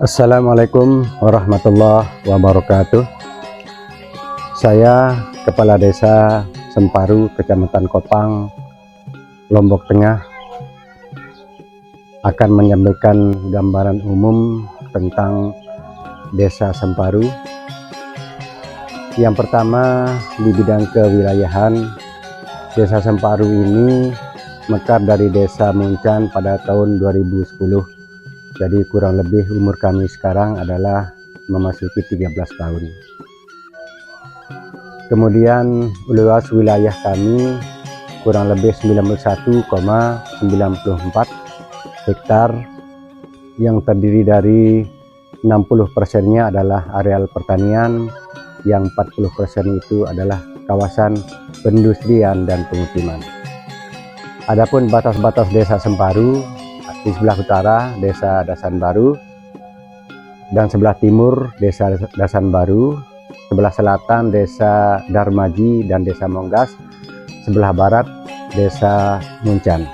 Assalamualaikum warahmatullahi wabarakatuh. Saya Kepala Desa Semparu, Kecamatan Kopang, Lombok Tengah, akan menyampaikan gambaran umum tentang Desa Semparu. Yang pertama, di bidang kewilayahan, Desa Semparu ini mekar dari Desa Muncan pada tahun 2010. Jadi kurang lebih umur kami sekarang adalah memasuki 13 tahun. Kemudian luas wilayah kami kurang lebih 91,94 hektar, yang terdiri dari 60%-nya adalah areal pertanian, yang 40% itu adalah kawasan perindustrian dan pemukiman. Adapun batas-batas Desa Semparu, di sebelah utara Desa Dasan Baru, dan sebelah timur Desa Dasan Baru, sebelah selatan Desa Darmaji dan Desa Monggas, sebelah barat Desa Muncan.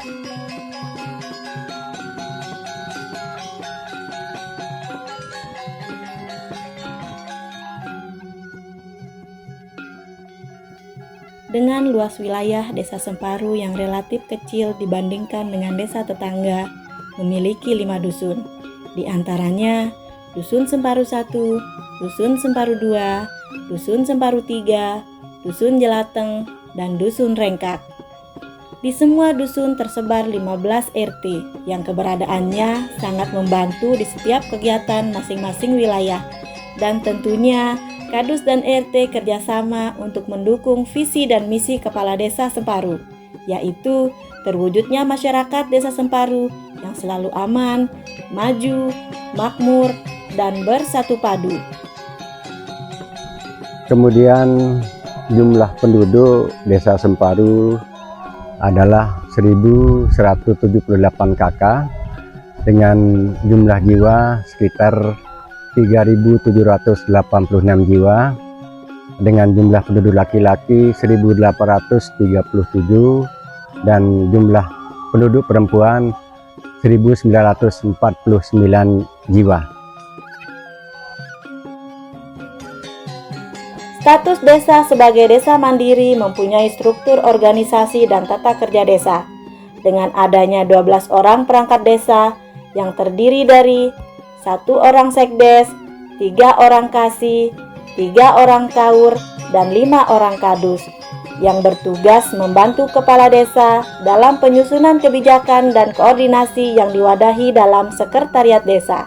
Dengan luas wilayah Desa Semparu yang relatif kecil dibandingkan dengan desa tetangga, memiliki 5 dusun. Di antaranya Dusun Semparu 1, Dusun Semparu 2, Dusun Semparu 3, Dusun Jelateng, dan Dusun Rengkak. Di semua dusun tersebar 15 RT yang keberadaannya sangat membantu di setiap kegiatan masing-masing wilayah, dan tentunya Kadus dan RT kerjasama untuk mendukung visi dan misi Kepala Desa Semparu, yaitu terwujudnya masyarakat Desa Semparu yang selalu aman, maju, makmur, dan bersatu padu. Kemudian jumlah penduduk Desa Semparu adalah 1178 KK dengan jumlah jiwa sekitar 3.786 jiwa, dengan jumlah penduduk laki-laki 1.837 dan jumlah penduduk perempuan 1.949 jiwa. Status desa sebagai desa mandiri mempunyai struktur organisasi dan tata kerja desa, dengan adanya 12 orang perangkat desa yang terdiri dari 1 orang sekdes, 3 orang kasih, 3 orang kaur, dan 5 orang kadus, yang bertugas membantu kepala desa dalam penyusunan kebijakan dan koordinasi yang diwadahi dalam sekretariat desa.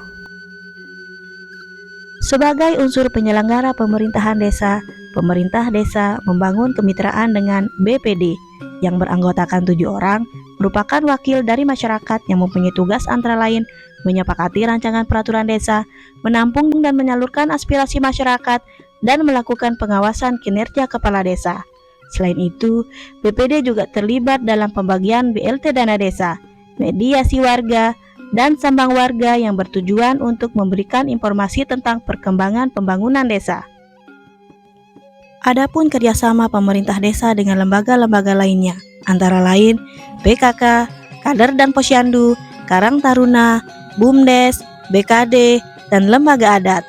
Sebagai unsur penyelenggara pemerintahan desa, pemerintah desa membangun kemitraan dengan BPD yang beranggotakan 7 orang, merupakan wakil dari masyarakat yang mempunyai tugas antara lain menyepakati rancangan peraturan desa, menampung dan menyalurkan aspirasi masyarakat, dan melakukan pengawasan kinerja kepala desa. Selain itu, BPD juga terlibat dalam pembagian BLT dana desa, mediasi warga, dan sambang warga yang bertujuan untuk memberikan informasi tentang perkembangan pembangunan desa. Adapun kerjasama pemerintah desa dengan lembaga-lembaga lainnya, antara lain PKK, Kader dan Posyandu, Karang Taruna, BUMDes, BKD, dan lembaga adat.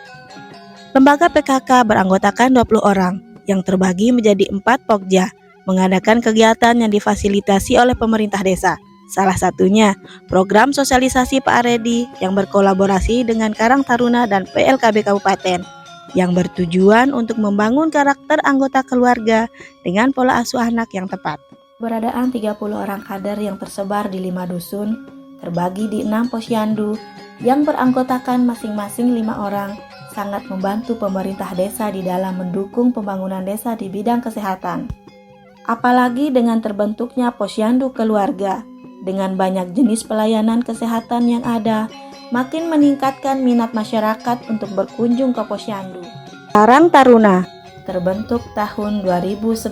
Lembaga PKK beranggotakan 20 orang, yang terbagi menjadi 4 pokja, mengadakan kegiatan yang difasilitasi oleh pemerintah desa. Salah satunya program sosialisasi Pak Aredi yang berkolaborasi dengan Karang Taruna dan PLKB Kabupaten, yang bertujuan untuk membangun karakter anggota keluarga dengan pola asuh anak yang tepat. Keberadaan 30 orang kader yang tersebar di 5 dusun, terbagi di 6 posyandu, yang beranggotakan masing-masing 5 orang, sangat membantu pemerintah desa di dalam mendukung pembangunan desa di bidang kesehatan. Apalagi dengan terbentuknya posyandu keluarga, dengan banyak jenis pelayanan kesehatan yang ada, makin meningkatkan minat masyarakat untuk berkunjung ke posyandu. Karang Taruna terbentuk tahun 2011,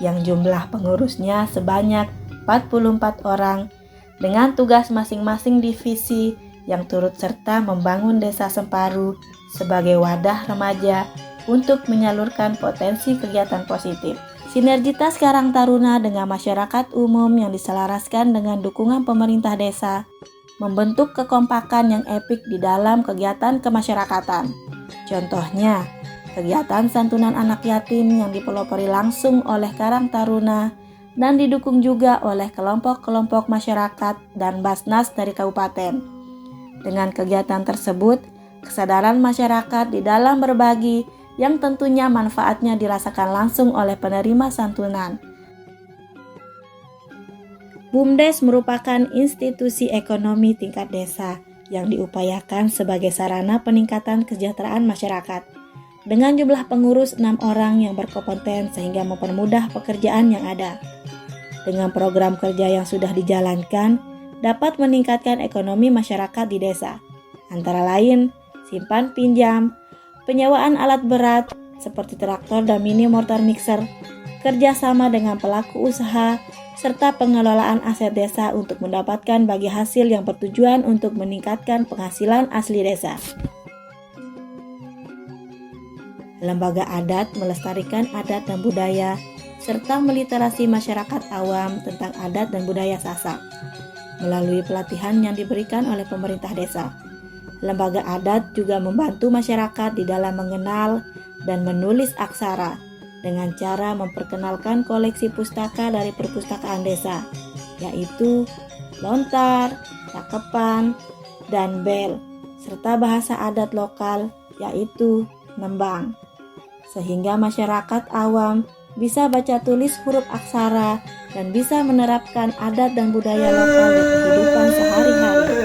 yang jumlah pengurusnya sebanyak 44 orang, dengan tugas masing-masing divisi yang turut serta membangun Desa Semparu sebagai wadah remaja untuk menyalurkan potensi kegiatan positif. Sinergitas Karang Taruna dengan masyarakat umum yang diselaraskan dengan dukungan pemerintah desa membentuk kekompakan yang epik di dalam kegiatan kemasyarakatan. Contohnya, kegiatan santunan anak yatim yang dipelopori langsung oleh Karang Taruna dan didukung juga oleh kelompok-kelompok masyarakat dan Basnas dari kabupaten. Dengan kegiatan tersebut, kesadaran masyarakat di dalam berbagi yang tentunya manfaatnya dirasakan langsung oleh penerima santunan. BUMDes merupakan institusi ekonomi tingkat desa yang diupayakan sebagai sarana peningkatan kesejahteraan masyarakat. Dengan jumlah pengurus 6 orang yang berkompeten sehingga mempermudah pekerjaan yang ada. Dengan program kerja yang sudah dijalankan, dapat meningkatkan ekonomi masyarakat di desa. Antara lain, simpan pinjam, penyewaan alat berat seperti traktor dan mini mortar mixer, kerjasama dengan pelaku usaha, serta pengelolaan aset desa untuk mendapatkan bagi hasil yang bertujuan untuk meningkatkan penghasilan asli desa. Lembaga adat melestarikan adat dan budaya, serta meliterasi masyarakat awam tentang adat dan budaya Sasak, melalui pelatihan yang diberikan oleh pemerintah desa. Lembaga adat juga membantu masyarakat di dalam mengenal dan menulis aksara, dengan cara memperkenalkan koleksi pustaka dari perpustakaan desa, yaitu lontar, cakepan, dan bel, serta bahasa adat lokal, yaitu nembang. Sehingga masyarakat awam bisa baca tulis huruf aksara dan bisa menerapkan adat dan budaya lokal di kehidupan sehari-hari.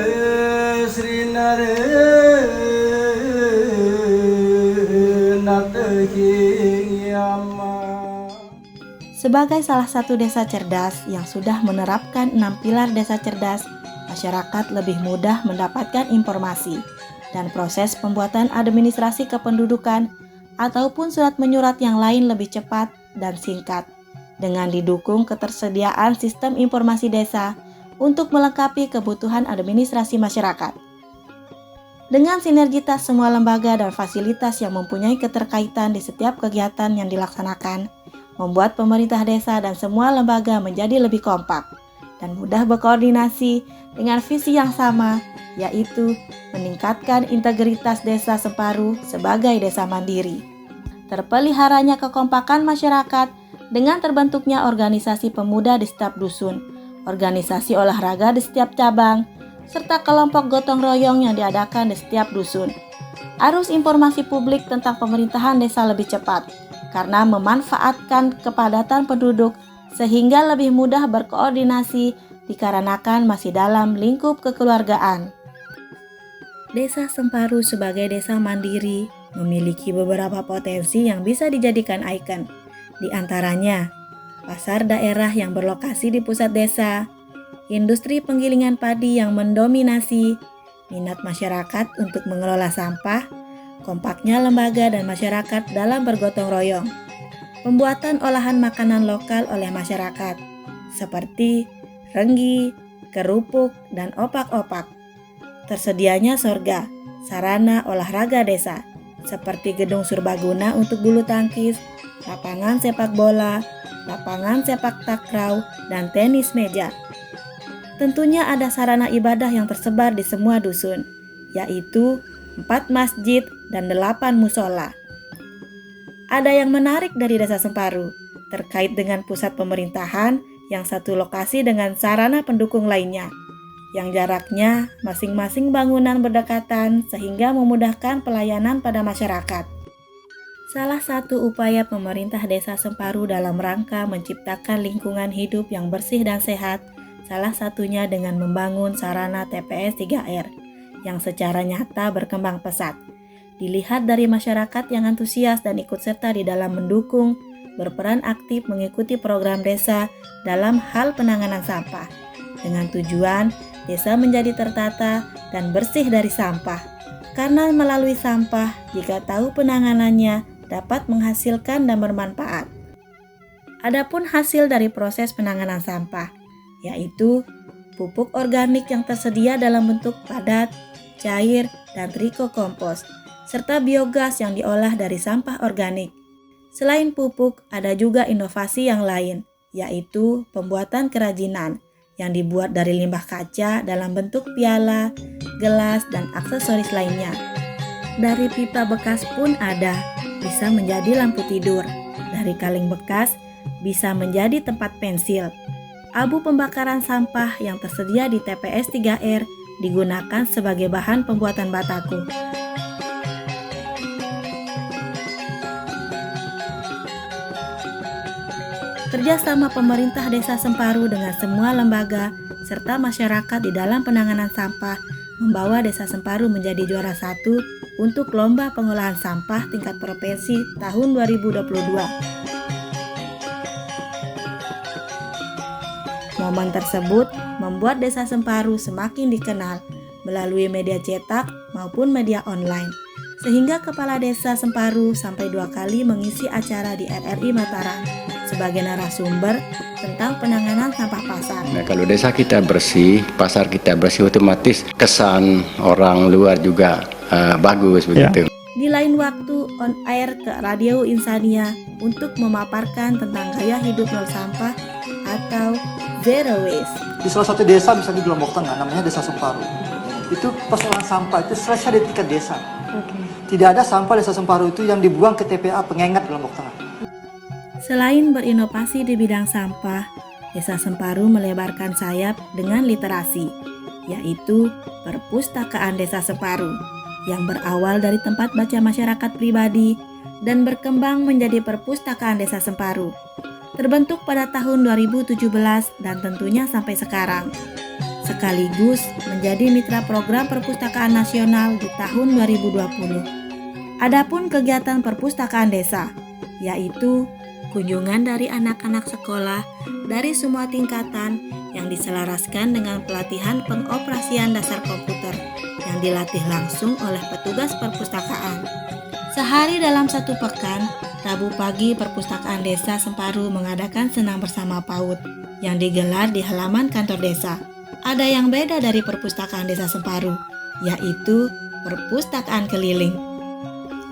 Sebagai salah satu desa cerdas yang sudah menerapkan 6 pilar desa cerdas, masyarakat lebih mudah mendapatkan informasi dan proses pembuatan administrasi kependudukan ataupun surat menyurat yang lain lebih cepat dan singkat, dengan didukung ketersediaan sistem informasi desa untuk melengkapi kebutuhan administrasi masyarakat. Dengan sinergitas semua lembaga dan fasilitas yang mempunyai keterkaitan di setiap kegiatan yang dilaksanakan, membuat pemerintah desa dan semua lembaga menjadi lebih kompak dan mudah berkoordinasi dengan visi yang sama, yaitu meningkatkan integritas desa Semparu sebagai desa mandiri. Terpeliharanya kekompakan masyarakat dengan terbentuknya organisasi pemuda di setiap dusun, organisasi olahraga di setiap cabang, serta kelompok gotong royong yang diadakan di setiap dusun. Arus informasi publik tentang pemerintahan desa lebih cepat, karena memanfaatkan kepadatan penduduk sehingga lebih mudah berkoordinasi dikarenakan masih dalam lingkup kekeluargaan. Desa Semparu sebagai desa mandiri memiliki beberapa potensi yang bisa dijadikan ikon. Di antaranya, pasar daerah yang berlokasi di pusat desa, industri penggilingan padi yang mendominasi, minat masyarakat untuk mengelola sampah, kompaknya lembaga dan masyarakat dalam bergotong royong, pembuatan olahan makanan lokal oleh masyarakat, seperti renggi, kerupuk, dan opak-opak. Tersedianya sorga, sarana olahraga desa, seperti gedung serbaguna untuk bulu tangkis, lapangan sepak bola, lapangan sepak takraw, dan tenis meja. Tentunya ada sarana ibadah yang tersebar di semua dusun, yaitu 4 masjid dan 8 musola. Ada yang menarik dari desa Semparu terkait dengan pusat pemerintahan yang satu lokasi dengan sarana pendukung lainnya, yang jaraknya masing-masing bangunan berdekatan sehingga memudahkan pelayanan pada masyarakat. Salah satu upaya pemerintah desa Semparu dalam rangka menciptakan lingkungan hidup yang bersih dan sehat, salah satunya dengan membangun sarana TPS 3R yang secara nyata berkembang pesat. Dilihat dari masyarakat yang antusias dan ikut serta di dalam mendukung, berperan aktif mengikuti program desa dalam hal penanganan sampah, dengan tujuan desa menjadi tertata dan bersih dari sampah. Karena melalui sampah, jika tahu penanganannya, dapat menghasilkan dan bermanfaat. Adapun hasil dari proses penanganan sampah, yaitu pupuk organik yang tersedia dalam bentuk padat, cair, dan trikokompos, serta biogas yang diolah dari sampah organik. Selain pupuk, ada juga inovasi yang lain, yaitu pembuatan kerajinan, yang dibuat dari limbah kaca dalam bentuk piala, gelas, dan aksesoris lainnya. Dari pipa bekas pun ada, bisa menjadi lampu tidur. Dari kaleng bekas, bisa menjadi tempat pensil. Abu pembakaran sampah yang tersedia di TPS 3R digunakan sebagai bahan pembuatan bataku. Kerjasama pemerintah Desa Semparu dengan semua lembaga serta masyarakat di dalam penanganan sampah membawa Desa Semparu menjadi juara 1 untuk Lomba Pengolahan Sampah tingkat provinsi tahun 2022. Momen tersebut membuat Desa Semparu semakin dikenal melalui media cetak maupun media online, sehingga Kepala Desa Semparu sampai 2 kali mengisi acara di RRI Mataram sebagai narasumber tentang penanganan sampah pasar. Nah, kalau desa kita bersih, pasar kita bersih, otomatis kesan orang luar juga bagus begitu. Di lain waktu on air ke Radio Insania untuk memaparkan tentang gaya hidup nol sampah atau zero waste. Di salah satu desa misalnya di Lombok Tengah namanya Desa Semparu. Itu persoalan sampah itu selesai di tingkat desa. Tidak ada sampah Desa Semparu itu yang dibuang ke TPA Pengengat di Lombok Tengah. Selain berinovasi di bidang sampah, Desa Semparu melebarkan sayap dengan literasi, yaitu Perpustakaan Desa Semparu, yang berawal dari tempat baca masyarakat pribadi dan berkembang menjadi Perpustakaan Desa Semparu. Terbentuk pada tahun 2017 dan tentunya sampai sekarang. Sekaligus menjadi mitra program Perpustakaan Nasional di tahun 2020. Adapun kegiatan Perpustakaan Desa, yaitu kunjungan dari anak-anak sekolah dari semua tingkatan yang diselaraskan dengan pelatihan pengoperasian dasar komputer yang dilatih langsung oleh petugas perpustakaan. Sehari dalam 1 pekan, Rabu pagi Perpustakaan Desa Semparu mengadakan senam bersama PAUD yang digelar di halaman kantor desa. Ada yang beda dari Perpustakaan Desa Semparu, yaitu perpustakaan keliling.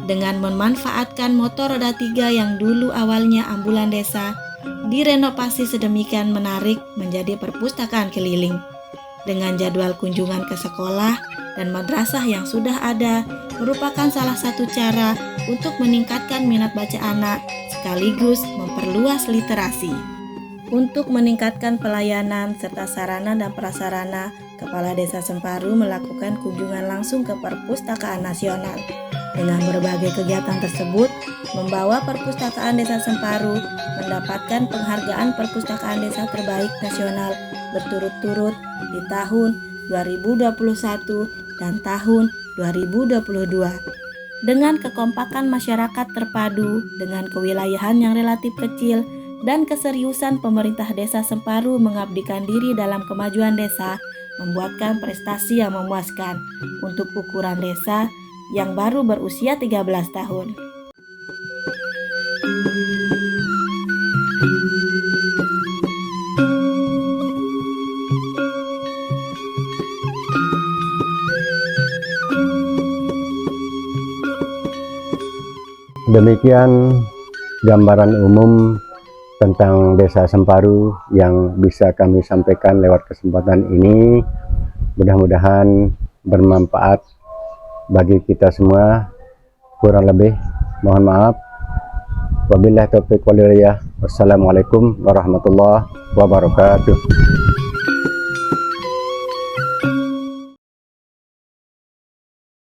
Dengan memanfaatkan motor roda 3 yang dulu awalnya ambulan desa, direnovasi sedemikian menarik menjadi perpustakaan keliling. Dengan jadwal kunjungan ke sekolah dan madrasah yang sudah ada, merupakan salah satu cara untuk meningkatkan minat baca anak sekaligus memperluas literasi. Untuk meningkatkan pelayanan serta sarana dan prasarana, Kepala Desa Semparu melakukan kunjungan langsung ke Perpustakaan Nasional. Dengan berbagai kegiatan tersebut, membawa Perpustakaan Desa Semparu mendapatkan penghargaan Perpustakaan Desa Terbaik Nasional berturut-turut di tahun 2021 dan tahun 2022. Dengan kekompakan masyarakat terpadu dengan kewilayahan yang relatif kecil dan keseriusan pemerintah Desa Semparu mengabdikan diri dalam kemajuan desa, membuatkan prestasi yang memuaskan untuk ukuran desa yang baru berusia 13 tahun. Demikian gambaran umum tentang Desa Semparu yang bisa kami sampaikan lewat kesempatan ini. Mudah-mudahan bermanfaat bagi kita semua. Kurang lebih mohon maaf. Wabillahi taufiq wal hidayah. Wassalamualaikum warahmatullahi wabarakatuh.